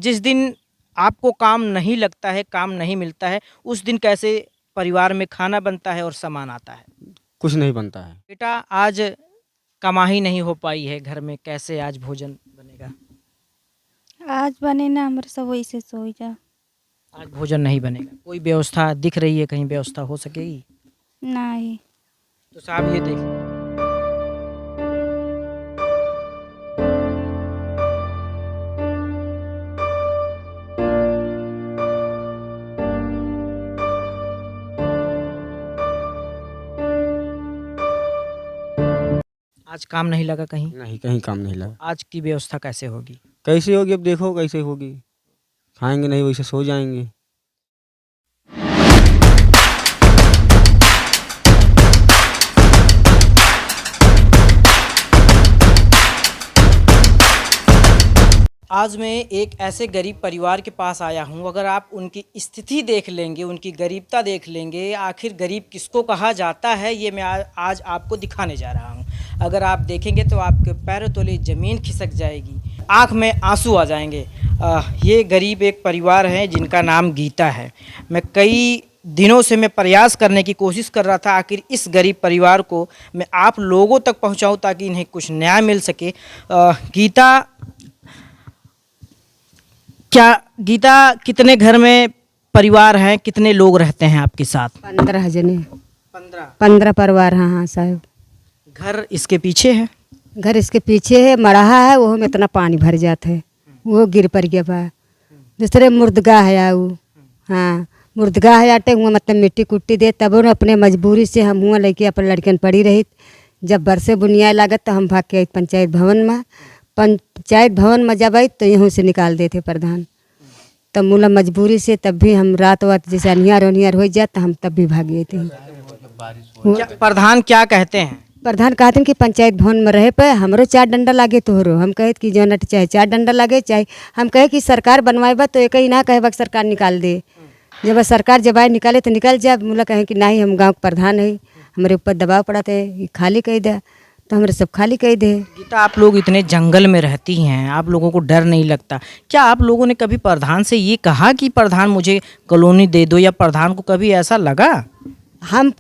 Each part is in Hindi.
जिस दिन आपको काम नहीं लगता है, काम नहीं मिलता है, उस दिन कैसे परिवार में खाना बनता है और सामान आता है? कुछ नहीं बनता है। बेटा आज कमाई नहीं हो पाई है घर में, कैसे आज भोजन बनेगा? आज बने ना हमारे सब वैसे सो जा। आज भोजन नहीं बनेगा। कोई व्यवस्था दिख रही है, कहीं व्यवस्था हो सकेगी? नहीं। तो साहब ये देख, आज काम नहीं लगा कहीं? नहीं, कहीं काम नहीं लगा। आज की व्यवस्था कैसे होगी? कैसे होगी अब देखो कैसे होगी। खाएंगे नहीं वैसे सो जाएंगे। आज मैं एक ऐसे गरीब परिवार के पास आया हूँ। अगर आप उनकी स्थिति देख लेंगे, उनकी गरीबता देख लेंगे, आखिर गरीब किसको कहा जाता है, ये मैं आज आपको दिखाने जा रहा हूँ। अगर आप देखेंगे तो आपके पैरों तले ज़मीन खिसक जाएगी, आँख में आंसू आ जाएंगे। ये गरीब एक परिवार है जिनका नाम गीता है। मैं कई दिनों से मैं प्रयास करने की कोशिश कर रहा था, आखिर इस गरीब परिवार को मैं आप लोगों तक पहुँचाऊँ ताकि इन्हें कुछ न्याय मिल सके। गीता, कितने घर में परिवार हैं, कितने लोग रहते हैं आपके साथ? 15 जने। 15 परिवार। हाँ हाँ साहब। घर इसके पीछे है? घर इसके पीछे है, मड़ाहा है, वो में इतना पानी भर जाता है, वो गिर पड़ गया बा। दूसरे मुर्दगा है आऊ। हाँ मुर्दगा है आटे हुआ, मतलब मिट्टी कुट्टी दे, तब उन्हें अपने मजबूरी से हम हुआ लेके अपन लड़कन पड़ी रही। जब बरसे बुनिया लागत तो हम भाग के पंचायत भवन में जब आई तो यहाँ से निकाल देते प्रधान। तब मूला मजबूरी से तब भी हम रात वात जैसे अनियार हो जाए तो हम तब भी भाग गए थे। प्रधान क्या कहते हैं? प्रधान कहते हैं कि पंचायत भवन में रहे पे हमरो 4 डंडा लागे तोहरो। हम कहे कि जो नट चाहे 4 डंडा लागे, चाहे हम कहे कि सरकार बनवाएबा तो एक ही ना कहे कि सरकार निकाल दे। जब सरकार जब आए निकाले तो निकाल जाए। मूला कहे कि नहीं हम गाँव के प्रधान है, हमारे ऊपर दबाव पड़ा थे खाली कह दे, तो हमारे सब खाली कह दे। गीता, आप लोग इतने जंगल में रहती हैं, आप लोगों को डर नहीं लगता? क्या आप लोगों ने कभी प्रधान से ये कहा कि प्रधान मुझे कॉलोनी दे दो, या प्रधान को कभी ऐसा लगा? हम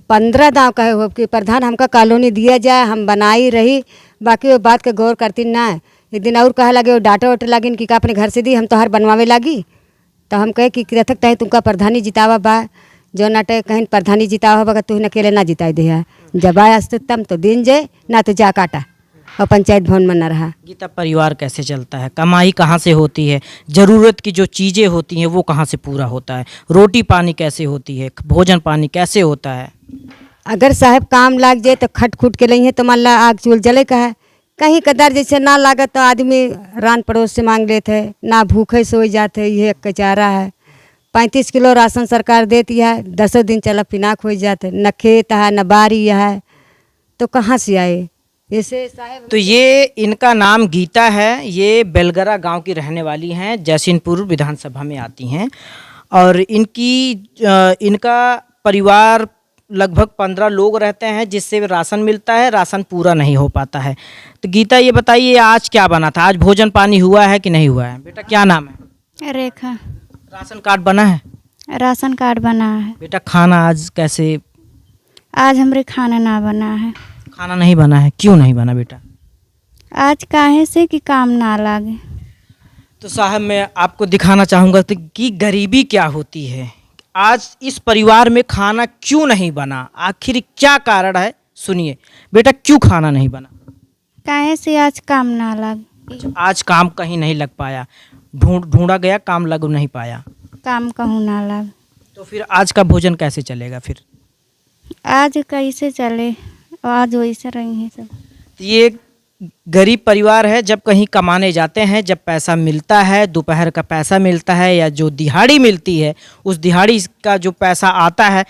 15 दाव कहे हो कि प्रधान हमका कॉलोनी दिया जाए, हम बनाई रही, बाकी वो बात के गौर करती ना है। एक दिन और कहा लगे वो डाटा वाटा लगिन कि अपने घर से दी, हम तो हर बनवावे लगी। तो हम कहे कि रथक तहे तुमका प्रधानी जितावा बा, जो नाटे कहीं प्रधानी जितावा बा तू अकेले ना जिताई दे। जब आया तम तो दिन जाए ना तो जा काटा और पंचायत भवन में न रहा। गीता, परिवार कैसे चलता है? कमाई कहाँ से होती है? ज़रूरत की जो चीज़ें होती हैं वो कहाँ से पूरा होता है? रोटी पानी कैसे होती है? भोजन पानी कैसे होता है? अगर साहब काम लाग जाए तो खट खुट के नहीं है तो मान ला आग चूल जले का है। कहीं कदर जैसे ना लागत तो आदमी रान पड़ोस से मांग लेते है, ना भूखे सो जाते। ये कचारा है। 35 किलो राशन सरकार देती है, 10 दिन चला पिनाक हो जाते। न खेत है न बारी है, तो कहाँ से आए ऐसे साहब? तो ये इनका नाम गीता है, ये बेलगरा गांव की रहने वाली हैं, जैसिनपुर विधानसभा में आती हैं। और इनका परिवार लगभग 15 लोग रहते हैं, जिससे राशन मिलता है, राशन पूरा नहीं हो पाता है। तो गीता ये बताइए आज क्या बना था? आज भोजन पानी हुआ है कि नहीं हुआ है? बेटा क्या नाम है? रेखा। राशन कार्ड बना है? राशन कार्ड बना है। बेटा खाना आज कैसे? आज हमारे खाना ना बना है। खाना नहीं बना है, क्यों नहीं बना बेटा? आज काहे से कि काम ना लागे। तो साहब मैं आपको दिखाना चाहूँगा कि गरीबी क्या होती है। आज इस परिवार में खाना क्यों नहीं बना, आखिर क्या कारण है? सुनिए बेटा, क्यों खाना नहीं बना? काहे से आज काम ना लागे। आज काम कहीं नहीं लग पाया, ढूंढा गया, काम लग नहीं पाया। काम कहूँ ना लागे तो फिर आज का भोजन कैसे चलेगा? फिर आज कैसे चले, आज वैसे रही है सब। तो ये गरीब परिवार है, जब कहीं कमाने जाते हैं, जब पैसा मिलता है, दोपहर का पैसा मिलता है या जो दिहाड़ी मिलती है, उस दिहाड़ी का जो पैसा आता है,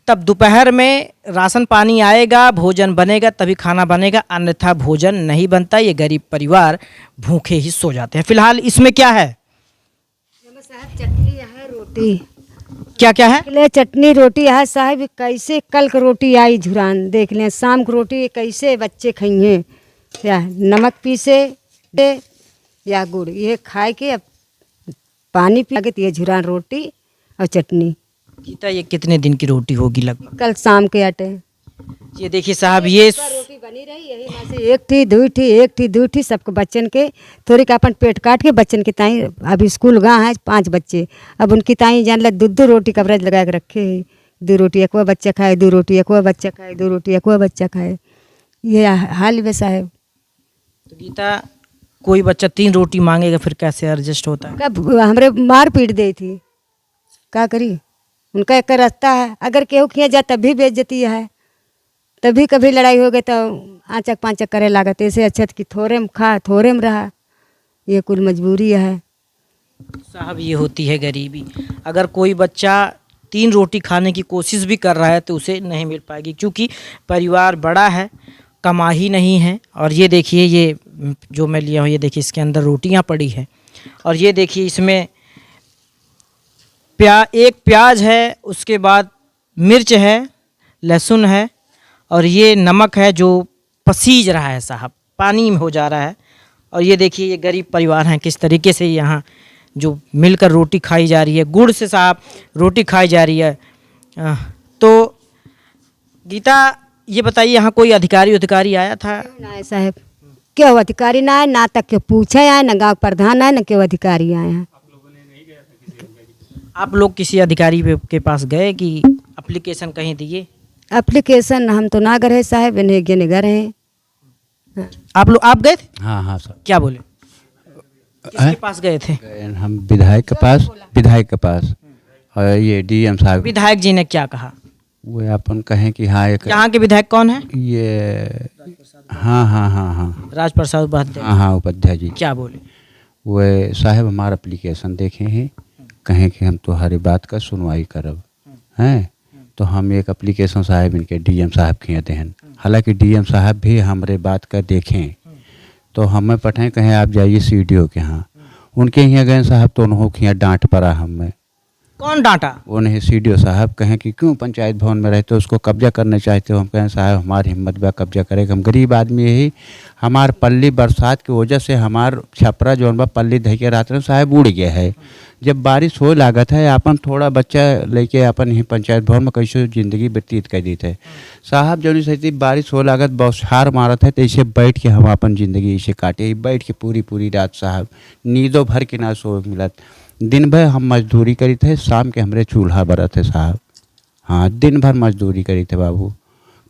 तब दोपहर में राशन पानी आएगा, भोजन बनेगा, तभी खाना बनेगा, अन्यथा भोजन नहीं बनता। ये गरीब परिवार भूखे ही सो जाते हैं। फिलहाल इसमें क्या है? चटनी है, रोटी क्या क्या है? ले चटनी रोटी है साहब। कैसे कल की रोटी आई झुरान देख लें, शाम की रोटी कैसे बच्चे खाइए, या नमक पीसे दे या गुड़, ये खाए के अब पानी पी के ये झुरान रोटी और चटनी। गीता, ये कितने दिन की रोटी होगी लगभग? कल शाम के आटे ये देखिए साहब, ये रोटी बनी रही यही में से एक थी दो थी सबको बच्चन के थोड़ी का अपन पेट काट के बच्चन की ताई अभी स्कूल गए हैं 5 बच्चे, अब उनकी ताई जान ला दो रोटी कवरेज लगा के रखे है। 2 रोटी एक बच्चा खाए, 2 रोटी एक बच्चा खाए, 2 रोटी एक बच्चा खाए, ये हाल वैसा है। तो गीता, कोई बच्चा 3 रोटी मांगेगा फिर कैसे एडजस्ट होता है? कब हमरे मार पीट दी थी, क्या करी, उनका एक रास्ता है, अगर केहू खिया जाए तब भी बेइज्जती है, तभी कभी लड़ाई हो गई तो आँचक पाँचक करे लागत, ऐसे अच्छा कि थोड़े में खा थोड़े में रहा, ये कुल मजबूरी है। साहब, ये होती है गरीबी। अगर कोई बच्चा 3 रोटी खाने की कोशिश भी कर रहा है तो उसे नहीं मिल पाएगी, क्योंकि परिवार बड़ा है, कमाई नहीं है। और ये देखिए, ये जो मैं लिया हूँ, ये देखिए इसके अंदर रोटियाँ पड़ी हैं, और ये देखिए इसमें एक प्याज है, उसके बाद मिर्च है, लहसुन है, और ये नमक है जो पसीज रहा है साहब, पानी में हो जा रहा है। और ये देखिए ये गरीब परिवार हैं, किस तरीके से यहाँ जो मिलकर रोटी खाई जा रही है, गुड़ से साहब रोटी खाई जा रही है। तो गीता, ये बताइए, यहाँ कोई अधिकारी आया था? ना है साहब, क्यों अधिकारी ना आए, ना तक के पूछे आए, ना गाँव प्रधान आए, ना क्यों अधिकारी आए हैं। आप लोग किसी अधिकारी के पास गए कि एप्लीकेशन कहीं दिए? एप्लीकेशन हम तो ना गए साहब, इन्हें गे निगर हैं। आप गए थे? हाँ हाँ सर, क्या बोले? किसके पास गए थे? हम विधायक के पास और ये डीएम साहब, विधायक जी ने क्या कहा? वो अपन कहें कि हाँ एक यहाँ के विधायक कौन है? ये हाँ राजप्रसाद उपाध्याय। हाँ उपाध्याय जी। क्या बोले? वो साहब हमारा एप्लीकेशन देखे हैं, कहें कि हम तुम्हारी बात का सुनवाई करब हैं, तो हम एक एप्लीकेशन साहब इनके डीएम साहब के दें। हालांकि डीएम साहब भी हमारे बात का देखें तो हमें पठाएं, कहें आप जाइए सीडीओ के यहाँ, उनके यहाँ गए साहब तो उन्होंने के यहाँ डांट पड़ा हमें। कौन डांटा? उन्हें सीडीओ साहब कहें कि क्यों पंचायत भवन में रहते हो, उसको कब्जा करने चाहते हो। हम कहें साहब हमारी हिम्मत बा कब्जा करेगा, हम गरीब आदमी यही, हमार पल्ली बरसात की वजह से हमार छपरा जौन बा पल्ली धई के रात में साहब उड़ गया है। जब बारिश हो लागत है, अपन थोड़ा बच्चा लेके अपन ही पंचायत भवन में कैसे ज़िंदगी व्यतीत कर दी थे साहब। जौन सही बारिश हो लागत बौछार मारत है, तो इसे बैठ के हम अपन ज़िंदगी इसे काटे, बैठ के पूरी रात साहब नींदों भर के ना सो मिलत। दिन भर हम मजदूरी करी थे, शाम के हमरे चूल्हा बरत है साहब। हाँ, दिन भर मजदूरी करी थे बाबू,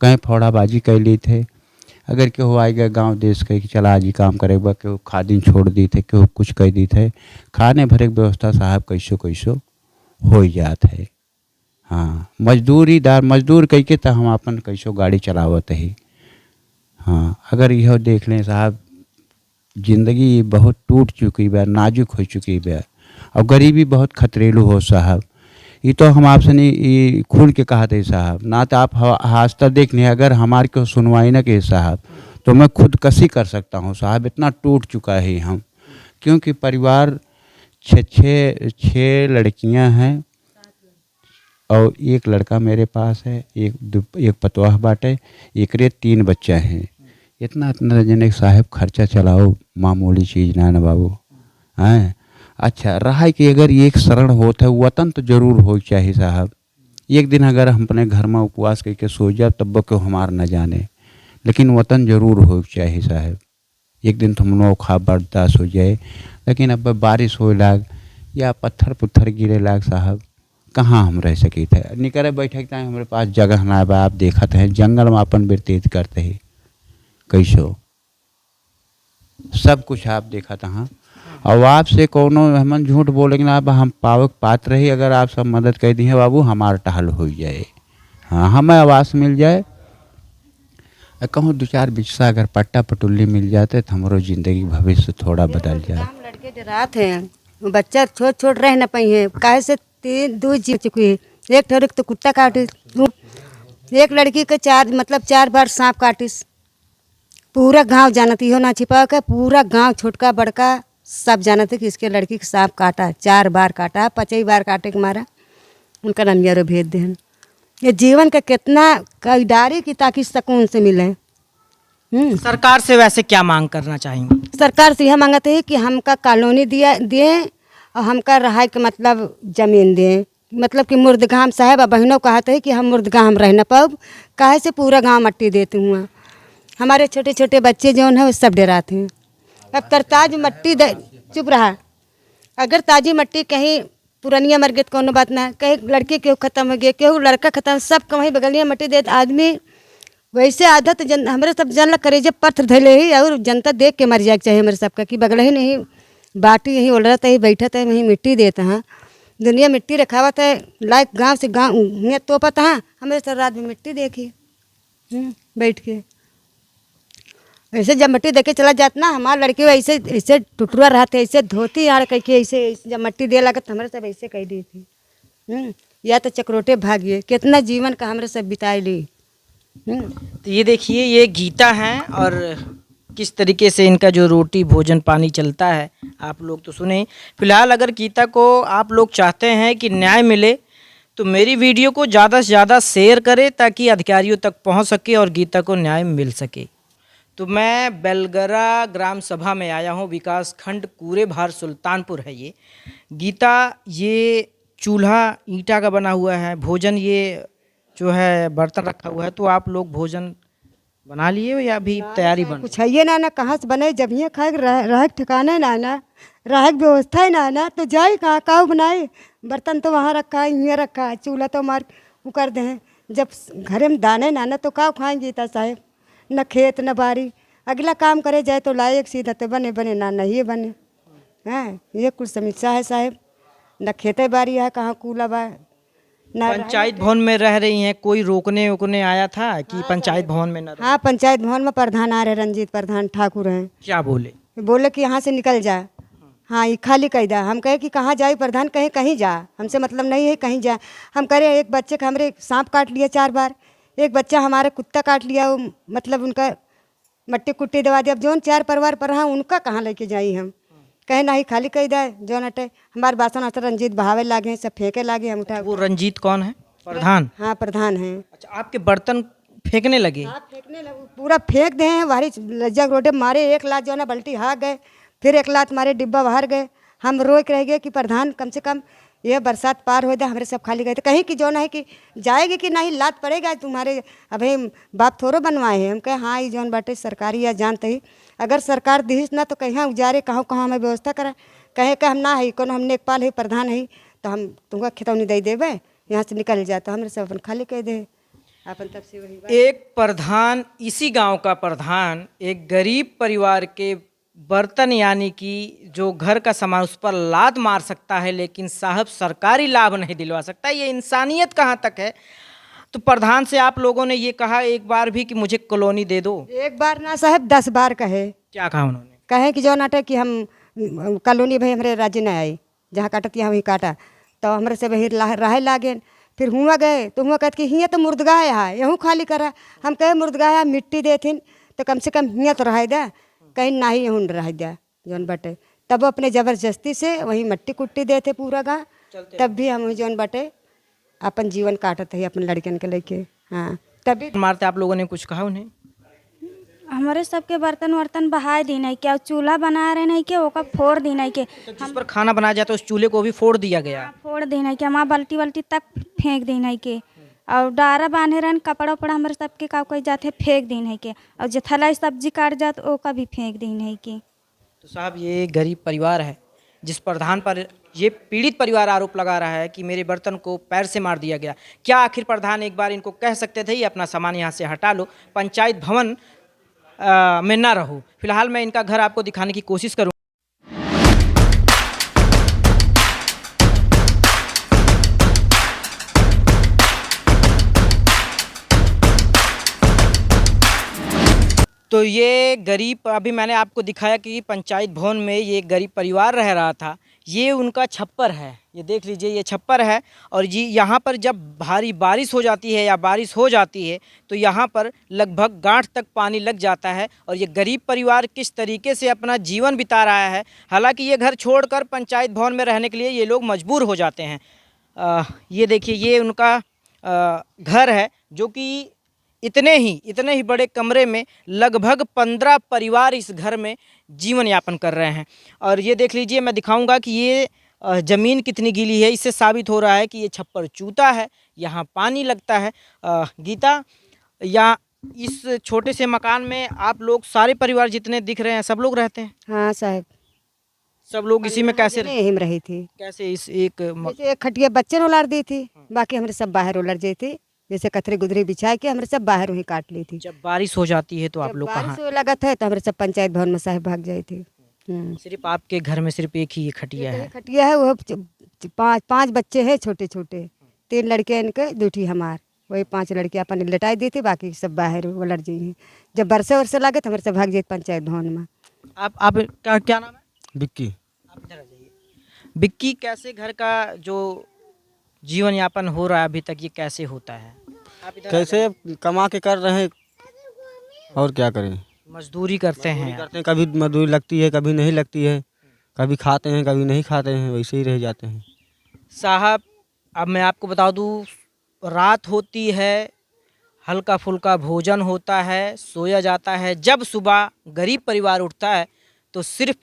कहीं फौड़ाबाजी कर ली थे। अगर केहू आई गए गांव देश के कि चला आज ही काम करेगा, केहू खादिन छोड़ दी थे, केहू कुछ कह दी थे, खाने भरे की व्यवस्था साहब कैसो हो जात है। हाँ, मजदूर कह के तो हम अपन कैसो गाड़ी चलावत ही। हाँ, अगर यह देख लें साहब, जिंदगी बहुत टूट चुकी है, नाजुक हो चुकी है, और गरीबी बहुत खतरेलू हो साहब। ये तो हम आपसे नहीं खुल के कहा थे साहब, ना तो आप हास्ता देख नहीं, अगर हमारे को सुनवाई ना के साहब तो मैं खुदकशी कर सकता हूँ साहब, इतना टूट चुका है हम। क्योंकि परिवार छः लड़कियां हैं और एक लड़का मेरे पास है, एक पतवाह बाटे, एक 3 बच्चे हैं। इतना जने साहब खर्चा चलाओ मामूली चीज़ ना ना बाबू हैं। अच्छा रहा कि अगर एक शरण होता है, वतन तो जरूर हो चाहिए साहब। एक दिन अगर हम अपने घर में उपवास करके सो जाए तब क्यों हमार न जाने, लेकिन वतन जरूर हो चाहिए साहब। एक दिन तो हम खा बर्दाश्त हो जाए, लेकिन अब बारिश हो लाग या पत्थर गिरे लाग साहब, कहाँ हम रह सके थे। निकले बैठे टाइम हमारे पास जगह ना बा, आप देखते हैं जंगल में अपन व्यतीत करते ही कैसो सब कुछ आप देखा था। और आपसे कोनो हम झूठ बोलेंगे ना, अब हम पावक पात्र ही, अगर आप सब मदद कर दी है बाबू, हमारा टहल हो जाए। हाँ, हमें आवास मिल जाए, कहूँ 2-4 बिस्सा अगर पट्टा पटुल्ली मिल जाते तो हमारो ज़िंदगी भविष्य थोड़ा बदल जाए। हम लड़के डरात हैं, बच्चा छोट रह न पाई है, काहे से 2 जी चुकी है। एक ठोरिक तो कुत्ता काटे, एक लड़की के 4 बार सांप काटिस। पूरा गांव जानती हो ना छिपा के, पूरा गांव छोटका बड़का सब जानते कि इसके लड़की के सांप काटा, 4 बार काटा, 5 बार काटे के मारा उनका ननियारो भेज देन। ये जीवन का कितना कईदारी की ताकि सुकून से मिले। सरकार से वैसे क्या मांग करना चाहेंगे? सरकार से यह मांगते हैं कि हमका कॉलोनी दिए, और हमका रहा के मतलब ज़मीन दें, मतलब कि मुर्दगाम साहब बहनों कहते हैं कि हम मुर्दगाम रह न पाओ, काहे से पूरा गांव मट्टी देते हुआ। हमारे छोटे छोटे बच्चे जो हैं वो सब डराते हैं। अब तरताज मट्टी दे, चुप रहा, अगर ताजी मट्टी कहीं पुरानिया मर गई तो कोनो बात ना, कहीं लड़के केहू खत्म हो गए, केहू लड़का खत्म, सब कहीं बगलिया मट्टी देत आदमी वैसे आदत हमारे सब जन करे जब पत्थर धैले ही और जनता देख के मर जाए चाहिए हमारे सबका कि बगल ही नहीं बाटी यहीं उलरत है बैठत है वहीं मिट्टी देता है, दुनिया मिट्टी रखावत है लाइक गांव से गांव यहाँ तो पता है हमारे सर रात में मिट्टी देखी बैठ के। ऐसे जब मिट्टी देके चला जाता ना हमारे लड़के ऐसे ऐसे टुटुआ रहते ऐसे धोती यार कह के ऐसे जब मिट्टी दे लगा तो हमारे सब ऐसे कह दी थी। या तो चक्रोटे भागिए कितना जीवन का हमारे सब बिताए ली। तो ये देखिए ये गीता हैं और किस तरीके से इनका जो रोटी भोजन पानी चलता है आप लोग तो सुने। फिलहाल अगर गीता को आप लोग चाहते हैं कि न्याय मिले तो मेरी वीडियो को ज़्यादा से ज़्यादा शेयर करें ताकि अधिकारियों तक पहुंच सके और गीता को न्याय मिल सके। तो मैं बेलगरा ग्राम सभा में आया हूं, विकास खंड कूरे भार सुल्तानपुर है ये। गीता ये चूल्हा ईंटा का बना हुआ है, भोजन ये जो है बर्तन रखा हुआ है। तो आप लोग भोजन बना लिए हो या अभी तैयारी बन? कुछ है ना कहाँ से बने जब यहाँ खाए रह ठिकाना ना रह व्यवस्था है ना तो जाए कहाँ काऊ बनाए, बर्तन तो वहाँ रखा है यहाँ रखा है, चूल्हा तो मार वो कर दे। जब घरे में दाने ना तो काऊ खाएंगे गीता साहेब, न खेत न बारी, अगला काम करे जाए तो लायक सीधा तो बने बने ना नहीं बने हैं। ये कुछ समस्या है साहेब, न खेते बारी है कहाँ कूला बा ना। पंचायत भवन में रह रही हैं, कोई रोकने वोकने आया था कि पंचायत भवन में न रहो? हाँ पंचायत भवन में प्रधान आ रहे रंजीत प्रधान ठाकुर हैं। क्या बोले? बोले कि यहाँ से निकल जा, हाँ ये खाली कह दा। हम कहे कि कहाँ जाए प्रधान, कहे कहीं जा, हमसे मतलब नहीं है कहीं जा। हम कह रहे एक बच्चे का हमरे सांप काट लिया 4 बार, एक बच्चा हमारा कुत्ता काट लिया, मतलब उनका मट्टी कुट्टी दवा दिया। अब जौन 4 परिवार पर हाँ उनका कहाँ लेके जाई हम, कहे नहीं खाली कह दे जौन अटे हमारे बासन वासन रंजीत बहावे लागे सब फेंके लागे हम उठा। वो रंजीत कौन है? प्रधान? हाँ प्रधान है। अच्छा आपके बर्तन फेंकने लगे? हाँ फेंकने लगे, पूरा फेंक दे हैं वारी लज्जा रोडे मारे, 1 लात जो है ना बल्टी हाँ गए, फिर 1 लात मारे डिब्बा बाहर गए। हम रोक रह गए कि प्रधान कम से कम ये बरसात पार हो जाए, हमारे सब खाली गए थे कहीं कि जो है कि जाएगी कि नहीं लात पड़ेगा तुम्हारे, अभी बाप थोड़ो बनवाए हैं। हम कहे हाँ ये जौन बाटे सरकारी या जानते ही, अगर सरकार दिहिस ना तो कहीं उजारे कहाँ कहाँ हमें व्यवस्था करा, कहे कि हम ना है कोनो हम नेकपाल है प्रधान है तो हम तुमका खितौनी दे देवे यहाँ से निकल जाए, तो हमारे सब अपन खाली कह दे अपन। तब से वही एक प्रधान, इसी गांव का प्रधान एक गरीब परिवार के बर्तन यानी कि जो घर का सामान उस पर लात मार सकता है लेकिन साहब सरकारी लाभ नहीं दिलवा सकता, ये इंसानियत कहाँ तक है? तो प्रधान से आप लोगों ने ये कहा एक बार भी कि मुझे कॉलोनी दे दो? एक बार ना साहब 10 बार कहे। क्या कहा उन्होंने? कहे कि जो नाटे कि हम कॉलोनी भाई हमारे राज्य नहीं आई, जहाँ काटत यहाँ वहीं काटा, तो हमारे से वही रह लागे। फिर हुआ गए तो हुआ कहते कि हियाँ तो मुर्दगा है यहूँ खाली करा। हम कहे मुर्दगा है मिट्टी देथिन तो कम से कम हियाँ तो रह दे, कहीं ना ही यहूँ रह दिया जौन बटे। तब अपने ज़बरदस्ती से वही मट्टी कुट्टी देते पूरा गाँव, तब भी हम जौन बटे अपन जीवन काटत है अपन लड़कन के लेके। हाँ तभी मारते आप लोगों ने कुछ कहा उन्हें? हमारे सबके बर्तन वर्तन बहाए दी नहीं क्या, चूल्हा बना रहे नहीं के ओका फोड़ दी नहीं के, तो जिस पर खाना बनाया जाता है उस चूल्हे को भी फोड़ दिया गया? फोड़ दी नहीं के, हमारा बल्टी वल्टी तक फेंक दी नहीं के, और डारा बांधे रहन कपड़ा उपड़ा हमारे सबके का कोई जाते फेंक दी नहीं के, और जो थला सब्जी काट जात ओका भी फेंक दी नहीं के। तो साहब ये गरीब परिवार है जिस प्रधान पर ये पीड़ित परिवार आरोप लगा रहा है कि मेरे बर्तन को पैर से मार दिया गया। क्या आखिर प्रधान एक बार इनको कह सकते थे ये अपना सामान यहाँ से हटा लो, पंचायत भवन में ना रहो? फिलहाल मैं इनका घर आपको दिखाने की कोशिश करूँ। तो ये गरीब, अभी मैंने आपको दिखाया कि पंचायत भवन में ये गरीब परिवार रह रहा था। ये उनका छप्पर है, ये देख लीजिए ये छप्पर है। और ये यहाँ पर जब भारी बारिश हो जाती है या बारिश हो जाती है तो यहाँ पर लगभग गांठ तक पानी लग जाता है। और ये गरीब परिवार किस तरीके से अपना जीवन बिता रहा है। हालांकि ये घर छोड़कर पंचायत भवन में रहने के लिए ये लोग मजबूर हो जाते हैं। ये देखिए ये उनका घर है जो कि इतने ही बड़े कमरे में लगभग 15 परिवार इस घर में जीवन यापन कर रहे हैं। और ये देख लीजिए मैं दिखाऊंगा कि ये ज़मीन कितनी गीली है, इससे साबित हो रहा है कि ये छप्पर चूता है, यहाँ पानी लगता है। गीता, या इस छोटे से मकान में आप लोग सारे परिवार जितने दिख रहे हैं सब लोग रहते हैं? हाँ साहब, सब लोग इसी में कैसे यहीं में रही थी। कैसे इस एक जैसे एक खटिया बच्चे ने उलार दी थी, बाकी हमारे सब बाहर उलर गए थे। जैसे कतरे गुदरी बिछा के हमारे सब बाहर वहीं काट ली थी। जब बारिश हो जाती है तो आप जब लोग बारिश कहाँ? होने लगा था तो हमारे सब पंचायत भवन में साहब भाग जाए थे। सिर्फ आपके घर में सिर्फ एक ही ये खटिया है? खटिया है, वो पाँच बच्चे हैं छोटे छोटे, 3 लड़के इनके, 2 हमार, वही 5 लड़के अपन लटाई दी थी, बाकी सब बाहर उलट गई हैं। जब बरसे वर्षे लगे तो हमारे सब भाग जाए पंचायत भवन में। आप क्या नाम है? बिक्की। आप इधर आ जाइए। बिक्की, कैसे घर का जो जीवन यापन हो रहा है अभी तक, ये कैसे होता है? आप इधर आ कैसे कमा के कर रहे हैं, और क्या करें। जाइए। मजदूरी करते हैं। करते हैं, कभी मजदूरी लगती है, कभी नहीं लगती है, कभी खाते हैं, कभी नहीं खाते हैं, वैसे ही रह जाते हैं। साहब, अब मैं आपको बता दूं, रात होती है, हल्का फुल्का भोजन होता है, सोया जाता है। जब सुबह गरीब परिवार उठता है तो सिर्फ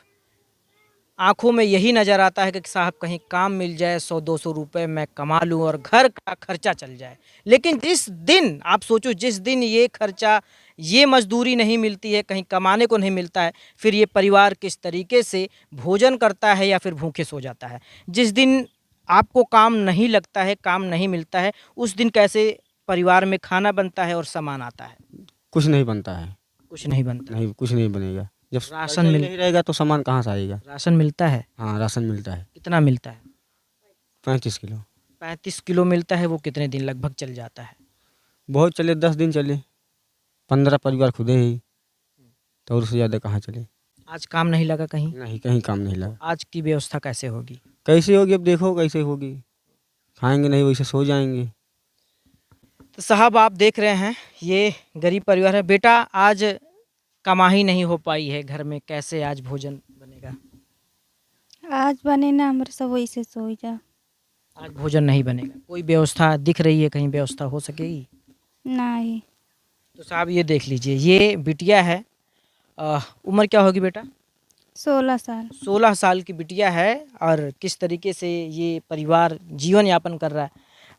आंखों में यही नज़र आता है कि साहब कहीं काम मिल जाए, 100-200 रुपए मैं कमा लूं और घर का खर्चा चल जाए। लेकिन जिस दिन आप सोचो, जिस दिन ये खर्चा, ये मजदूरी नहीं मिलती है, कहीं कमाने को नहीं मिलता है, फिर ये परिवार किस तरीके से भोजन करता है या फिर भूखे सो जाता है। जिस दिन आपको काम नहीं लगता है, काम नहीं मिलता है, उस दिन कैसे परिवार में खाना बनता है और सामान आता है? कुछ नहीं बनता है, कुछ नहीं बनता। नहीं कुछ नहीं बनेगा। जब राशन पैसा ही मिल नहीं रहेगा तो सामान कहाँ से आएगा। राशन मिलता है? हाँ, राशन मिलता है, कितना मिलता है? 35 किलो। 35 किलो मिलता है। वो कितने दिन लगभग चल जाता है? बहुत चले, 10 दिन चले, 15 परिवार खुदे ही, तो और उससे ज़्यादा कहाँ चले। आज काम नहीं लगा कहीं? नहीं, कहीं काम नहीं लगा। आज की व्यवस्था कैसे होगी? कैसे होगी, अब देखो कैसे होगी। खाएंगे नहीं, वैसे सो जाएंगे। तो साहब, आप देख रहे हैं ये गरीब परिवार है। बेटा, आज कमाई नहीं हो पाई है घर में, कैसे आज भोजन बनेगा? आज बने ना हमारे सब वही से सो जा। आज भोजन नहीं बनेगा। कोई व्यवस्था दिख रही है, कहीं व्यवस्था हो सकेगी? नहीं। तो साहब ये देख लीजिए, ये बिटिया है। उम्र क्या होगी बेटा? 16 साल। 16 साल की बिटिया है और किस तरीके से ये परिवार जीवन यापन कर रहा है,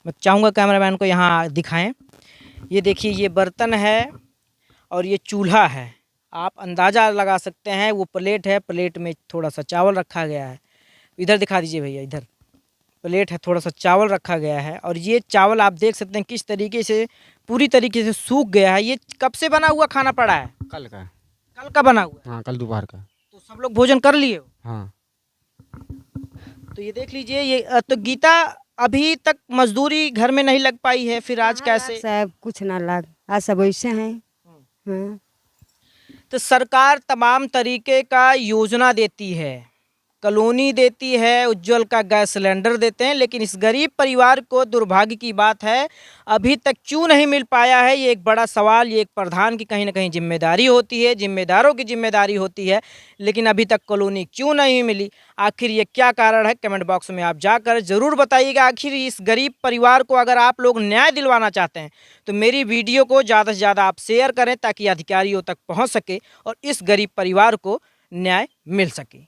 मैं चाहूँगा कैमरामैन को यहाँ दिखाएं। ये देखिए, ये बर्तन है और ये चूल्हा है। आप अंदाज़ा लगा सकते हैं। वो प्लेट है, प्लेट में थोड़ा सा चावल रखा गया है। इधर दिखा दीजिए भैया, इधर प्लेट है, थोड़ा सा चावल रखा गया है और ये चावल आप देख सकते हैं किस तरीके से पूरी तरीके से सूख गया है। ये कब से बना हुआ खाना पड़ा है? कल का। कल का बना हुआ है? हाँ, कल दोपहर का। तो सब लोग भोजन कर लिए हो? हाँ। तो ये देख लीजिए, ये तो गीता, अभी तक मजदूरी घर में नहीं लग पाई है, फिर आज कैसे? साहब कुछ ना लाग, आज सब वैसे हैं। हाँ। तो सरकार तमाम तरीके का योजना देती है, कॉलोनी देती है, उज्ज्वल का गैस सिलेंडर देते हैं, लेकिन इस गरीब परिवार को दुर्भाग्य की बात है अभी तक क्यों नहीं मिल पाया है। ये एक बड़ा सवाल, ये एक प्रधान की कहीं ना कहीं जिम्मेदारी होती है, जिम्मेदारों की जिम्मेदारी होती है, लेकिन अभी तक कॉलोनी क्यों नहीं मिली, आखिर ये क्या कारण है? कमेंट बॉक्स में आप जाकर ज़रूर बताइएगा। आखिर इस गरीब परिवार को अगर आप लोग न्याय दिलवाना चाहते हैं तो मेरी वीडियो को ज़्यादा से ज़्यादा आप शेयर करें ताकि अधिकारियों तक पहुँच सके और इस गरीब परिवार को न्याय मिल सके।